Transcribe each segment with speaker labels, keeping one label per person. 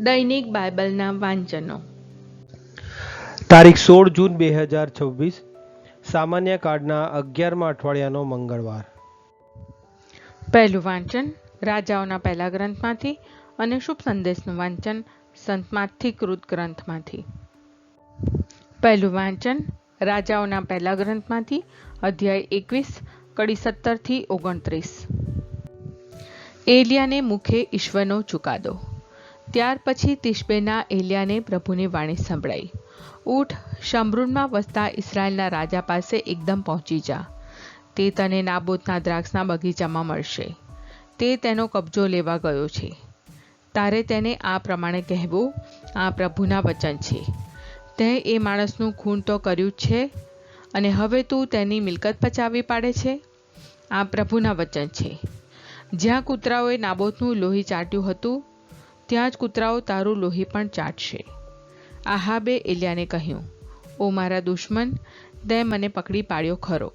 Speaker 1: દૈનિક બાઇબલના વાંચનો.
Speaker 2: તારીખ 16 જૂન 2026, સામાન્ય કાર્ડના 11મા અઠવાડિયાનો મંગળવાર.
Speaker 1: પહેલું વાંચન રાજાઓના પહેલા ગ્રંથમાંથી અને શુભ સંદેશનું વાંચન સંત માથી કૃત ગ્રંથમાંથી. પહેલું વાંચન રાજાઓના પહેલા ગ્રંથમાંથી, અધ્યાય 21, કડી 17-29. એલિયાને મુખે ઈશ્વરનો ચુકાદો. ત્યાર પછી તિશબેના એલિયાને પ્રભુની વાણી સંભળાઈ, ઊઠ, શમરૂનમાં વસતા ઇસરાયેલના રાજા પાસે એકદમ પહોંચી જા. તે તને નાબોતના દ્રાક્ષના બગીચામાં મળશે. તે તેનો કબજો લેવા ગયો છે. તારે તેને આ પ્રમાણે કહેવું, આ પ્રભુના વચન છે. તે એ માણસનું ખૂન તો કર્યું જ છે, અને હવે તું તેની મિલકત પચાવી પાડે છે. આ પ્રભુના વચન છે. જ્યાં કૂતરાઓએ નાબોતનું લોહી ચાટ્યું હતું, ત્યાં જ કૂતરાઓ તારું લોહી પણ ચાટશે. આહાબે એલિયાને કહ્યું, ઓ મારા દુશ્મન, તે મને પકડી પાડ્યો ખરો.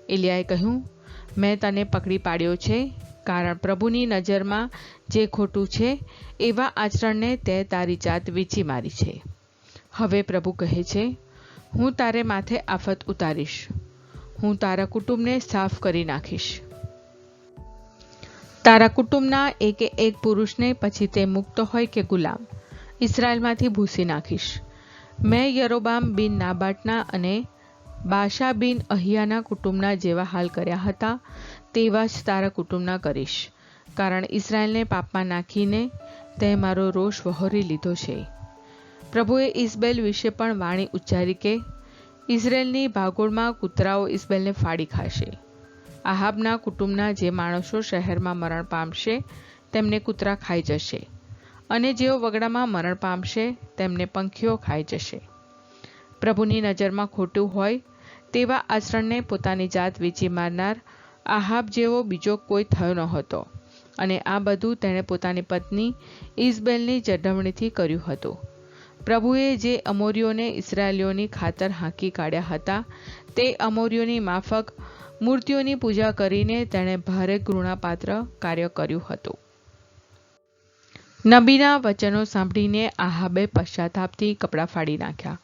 Speaker 1: એલિયાએ કહ્યું, મેં તને પકડી પાડ્યો છે, કારણ પ્રભુની નજરમાં જે ખોટું છે એવા આચરણને તે તારી જાત વીંચી મારી છે. હવે પ્રભુ કહે છે, હું તારે માથે આફત ઉતારીશ. હું તારા કુટુંબને સાફ કરી નાખીશ. તારા કુટુંબના એકે એક પુરુષને, પછી તે મુક્ત હોય કે ગુલામ, ઇસરાયેલમાંથી ભૂંસી નાખીશ. મેં યરોબામ બિન નાબાટના અને બાશા બિન અહિયાના કુટુંબના જેવા હાલ કર્યા હતા, તેવા જ તારા કુટુંબના કરીશ, કારણ ઇસરાયેલને પાપમાં નાખીને તે મારો રોષ વહોરી લીધો છે. પ્રભુએ ઇઝબેલ વિશે પણ વાણી ઉચ્ચારી કે, ઇઝરાયેલની ભાગોળમાં કૂતરાઓ ઇઝબેલને ફાડી ખાશે. આહાબના કુટુંબના જે માણસો શહેરમાં મરણ પામશે, તેમને કૂતરા ખાઈ જશે, અને જેઓ વગડામાં મરણ પામશે, તેમને પંખીઓ ખાઈ જશે. પ્રભુની નજરમાં ખોટું હોય તેવા આચરણને પોતાની જાત વીંચી મારનાર આહાબ જેવો બીજો કોઈ થયો ન હતો, અને આ બધું તેણે પોતાની પત્ની ઇઝબેલની ચઢવણીથી કર્યું હતું. પ્રભુએ જે અમોરીઓને ઇસરાયેલીઓની ખાતર હાંકી કાઢ્યા હતા, તે અમોરીઓની માફક મૂર્તિઓની પૂજા કરીને તેણે ભારે ઘૃણાપાત્ર કાર્ય કર્યું હતું. નબીના વચનો સાંભળીને આહાબે પશ્ચાતાપથી કપડાં ફાડી નાખ્યા,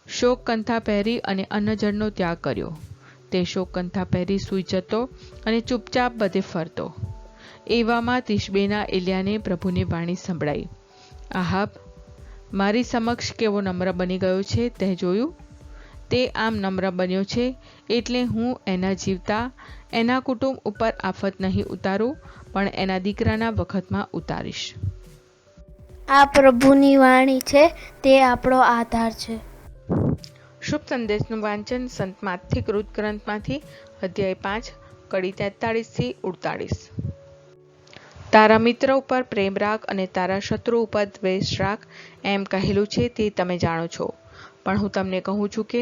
Speaker 1: શોક કંથા પહેરી અને અન્નજળનો ત્યાગ કર્યો. તે શોક કંથા પહેરી સૂઈ જતો અને ચૂપચાપ બધે ફરતો. એવામાં તિશબેના એલિયાને પ્રભુની વાણી સંભળાઈ, આહાબ, મારી સમક્ષ કેવો નમ્ર બની ગયો છે તે જોયું? તે આમ નમ્ર બન્યો છે એટલે હું એના જીવતા એના કુટુંબ ઉપર આફત નહીં ઉતારું, પણ એના દીકરાના વખતમાં ઉતારીશ.
Speaker 3: આ પ્રભુની વાણી છે, તે આપણો આધાર છે.
Speaker 1: શુભ સંદેશનું વાંચન સંત માથી કૃત ગ્રંથમાંથી, અધ્યાય 5, કડી 43-48. તારા મિત્ર ઉપર પ્રેમ રાખ અને તારા શત્રુ ઉપર દ્વેષ રાખ, એમ કહેલું છે તે તમે જાણો છો. પણ હું તમને કહું છું કે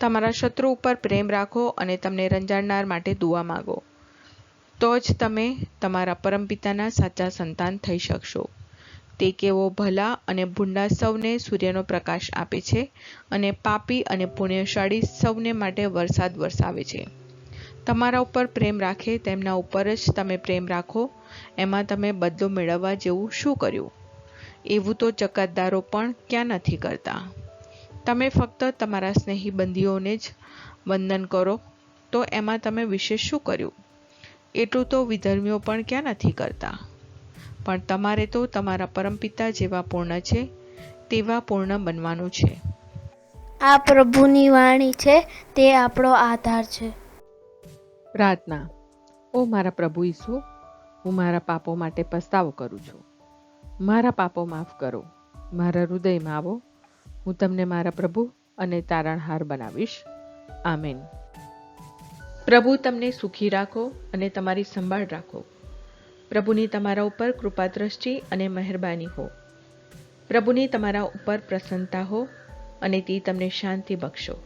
Speaker 1: તમારા શત્રુ ઉપર પ્રેમ રાખો અને તમને રંજાડનાર માટે દુઆ માગો, તો જ તમે તમારા પરમપિતાના સાચા સંતાન થઈ શકશો. તે કેવો ભલા અને ભૂંડા સૌને સૂર્યનો પ્રકાશ આપે છે, અને પાપી અને પુણ્યશાળી સૌને માટે વરસાદ વરસાવે છે. તમારા ઉપર પ્રેમ રાખે તેમના ઉપર જ તમે પ્રેમ રાખો, એમાં તમે બદલો મેળવવા જેવું શું કર્યું? એવું તો ચકતદારો પણ ક્યાં નથી કરતા. તમે ફક્ત તમારા સ્નેહી બંધીઓને જ વંદન કરો, તો એમાં તમે વિશેષ શું કર્યું? એટલું તો વિધર્મીઓ પણ ક્યાં નથી કરતા. પણ તમારે તો તમારા પરમપિતા જેવા પૂર્ણ છે તેવા પૂર્ણ બનવાનું છે.
Speaker 3: આ પ્રભુની વાણી છે, તે આપણો આધાર છે.
Speaker 1: પ્રાર્થના. ઓ મારા પ્રભુ ઈસુ, હું મારા પાપો માટે પસ્તાવો કરું છું. મારા પાપો માફ કરો. મારા હૃદયમાં આવો. હું તમને મારા પ્રભુ અને તારણહાર બનાવીશ. આમેન. પ્રભુ તમને સુખી રાખો અને તમારી સંભાળ રાખો. પ્રભુની તમારા ઉપર કૃપા દ્રષ્ટિ અને મહેરબાની હો. પ્રભુની તમારા ઉપર પ્રસન્નતા હો, અને તે તમને શાંતિ બક્ષો.